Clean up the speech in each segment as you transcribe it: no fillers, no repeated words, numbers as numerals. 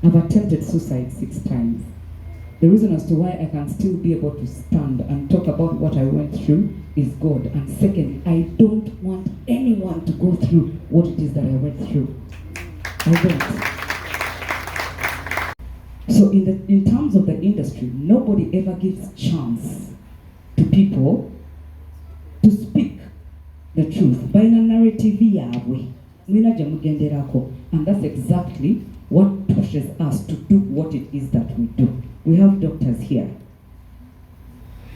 I've attempted suicide 6 times. The reason as to why I can still be able to stand and talk about what I went through is God. And secondly, I don't want anyone to go through what it is that I went through. I don't. So in terms of the industry, nobody ever gives chance to people to speak the truth. By the narrative yawe, and that's exactly what pushes us to do what it is that we do. We have doctors here.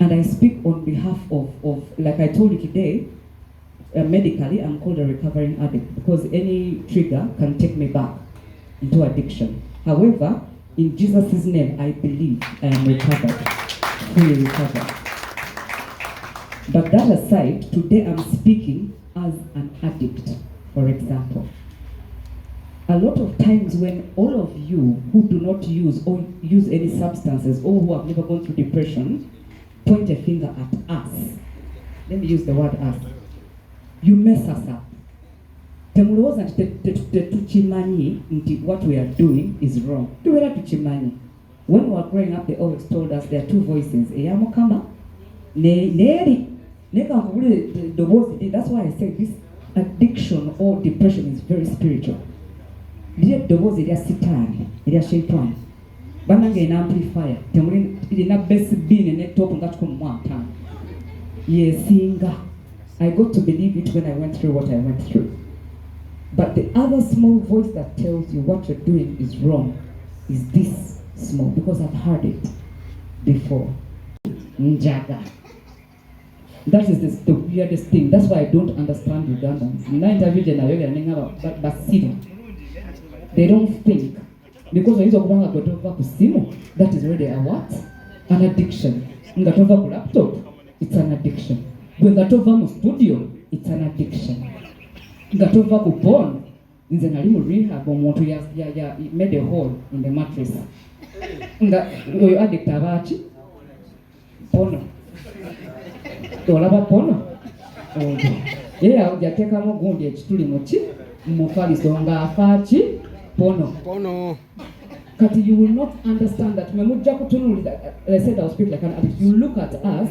And I speak on behalf of like I told you today, medically, I'm called a recovering addict because any trigger can take me back into addiction. However, in Jesus' name, I believe I am recovered, fully recovered. But that aside, today I'm speaking as an addict, for example. A lot of times when all of you who do not use or use any substances or who have never gone through depression point a finger at us, let me use the word us, you mess us up. What we are doing is wrong. When we were growing up, they always told us there are two voices. That's why I say this addiction or depression is very spiritual. Bananga in amplifier. In a best being in a top and that's come one time. Yes, singer. I got to believe it when I went through what I went through. But the other small voice that tells you what you're doing is wrong is this small, because I've heard it before. Njaga. That is the weirdest thing. That's why I don't understand Ugandans. They don't think. Because when you go to Kusimu, that is where they are what? An addiction. When you go to laptop, it's an addiction. When you go to studio, it's an addiction. When you go to porn, in the rehab, you made a hole in the mattress. You addict to porno. Olaba porno. Yeah, you take a mogundi ekituli muki mufaliso nga afachi porno. But you will not understand that. I said I'll speak like an addict. You look at us,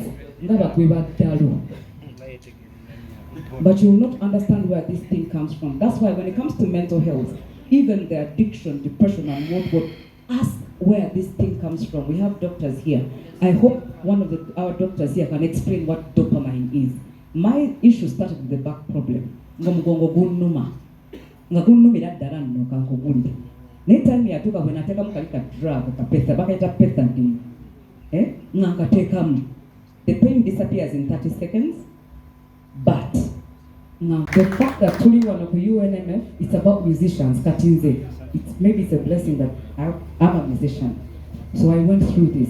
but you will not understand where this thing comes from. That's why when it comes to mental health, even the addiction, depression, and what, ask where this thing comes from. We have doctors here. I hope one of our doctors here can explain what dopamine is. My issue started with the back problem. Next time I took when I take a drug, the pain disappears in 30 seconds. But now the fact that truly one of UNMF, it's about musicians, maybe it's a blessing that I'm a musician. So I went through this.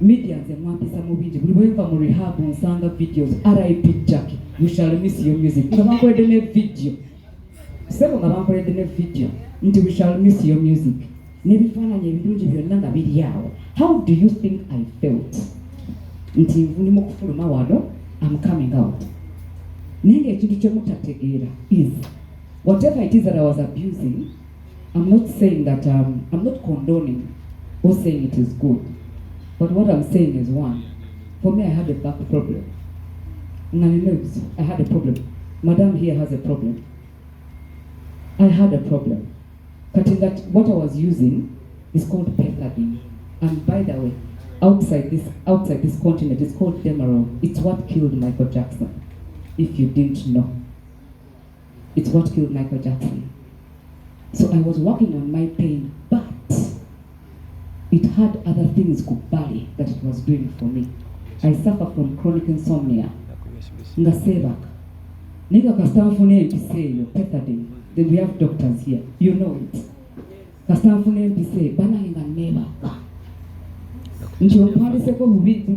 Medians and one piece of movie, we went from rehab and sang videos, RIP Jackie, we shall miss your music. Video. Seven of video. We shall miss your music. How do you think I felt? I'm coming out. Is whatever it is that I was abusing, I'm not saying that I'm not condoning or saying it is good. But what I'm saying is one, for me I had a back problem. I had a problem. Madam here has a problem. I had a problem. Cutting that what I was using is called pethidine. And by the way, outside this continent, it's called Demerol. It's what killed Michael Jackson. If you didn't know. It's what killed Michael Jackson. So I was working on my pain, but it had other things kubali that it was doing for me. I suffer from chronic insomnia. Ngasebak. Nigga kastanfune mpiseyo, pethidine. Then we have doctors here. You know it. Kastanfune mpiseyo, bana hinga nebaka. Nchi mpandise ko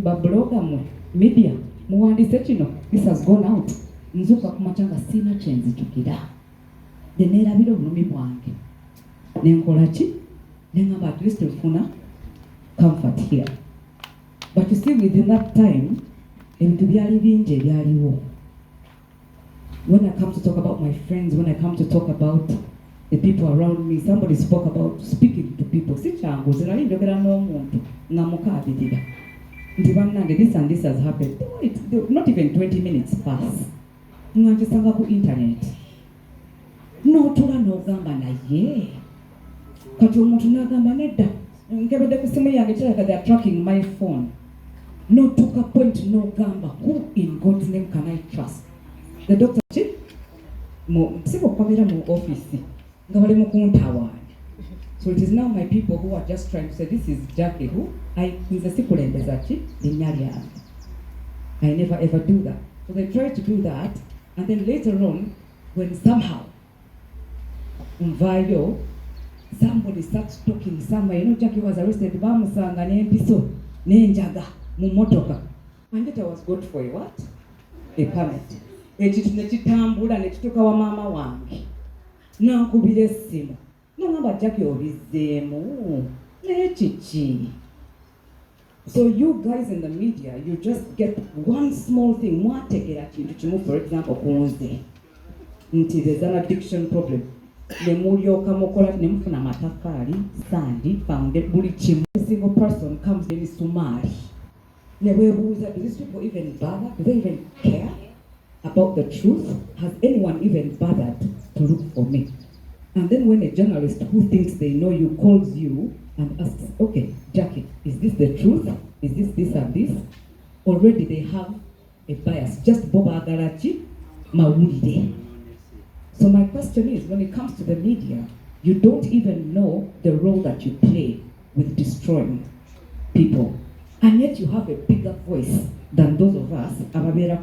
babloga mwe, media, muwandise chino, this has gone out. Nzuka kumachanga sina chenzi chukida. Denera bilo bunumi bwange. Nenkola chi? Nengamba at least ufuna comfort here. But you see, within that time, when I come to talk about my friends, when I come to talk about the people around me. Somebody spoke about speaking to people. Si changu zinali njogera n'omuntu nga mukaabirira nti bannange this and this has happened. Not even 20 minutes pass nga nkisanga ku internet n'otula n'ogamba naye kati omuntu n'agamba nedda nkebedde ku simu yange kirabika they are tracking my phone. N'otuuka point n'ogamba who in God's name can I trust? The doctor siko kwabera mu office nga bali mu kuntawaanya. So it is now my people who are just trying to say this is Jackie who nze sikulembeza ki linnya lyange. I never ever do that. So they try to do that, and then later on when somehow Mvayo somebody starts talking somewhere, you know, Jackie was arrested bamusanga n'empiso n'enjaga mu motoka, and it was good for a what? A permit. Ekitu nekitambula nekituuka wa maama wange nankubira essimu nangamba Jackie obizeemu naye kiki. So you guys in the media, you just get one small thing mwategera kintu kimu, for example kunze nti there's an addiction problem nemulyoka mukola nemufuna mataffaali sandi founded buli kimu. A single person comes in sumaari neweebuuza, do these people even bother? Do they even care about the truth? Has anyone even bothered to look for me? And then when a journalist who thinks they know you calls you and asks, okay, Jackie, is this the truth? Is this and this? Already they have a bias. Just boba agarachi mawulire. So my question is, when it comes to the media, you don't even know the role that you play with destroying people. And yet you have a bigger voice than those of us ababera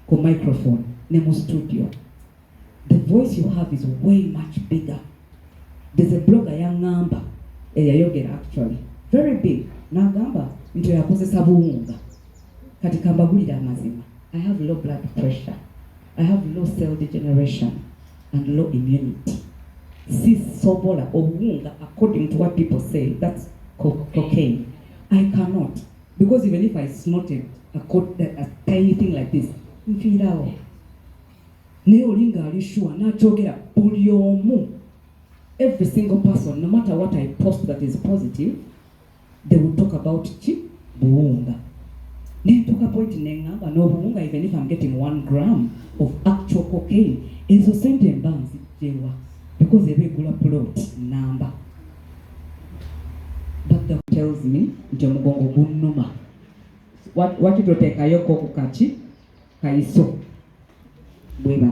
ku microphone ne mu studio. The voice you have is way much bigger. There's a blogger yangamba eyayogera actually very big nagamba nti yakozesa buwunga kati kambagulira amazima. I have low blood pressure, I have low cell degeneration and low immunity. Si sobola obuwunga, according to what people say, that's cocaine. I cannot, because even if I snorted a tiny thing like this, mfirao ne olinga ali sure nachogera buli omu. Every single person, no matter what I post that is positive, they will talk about buunga. Ne talk point nengamba no buunga, even if I'm getting 1 gram of actual cocaine, ezo sente mbanzi jewa because they begula plot number. But the tells me nti omugongo gunnuma. What itotekayo ko kukachi kaiso bweba.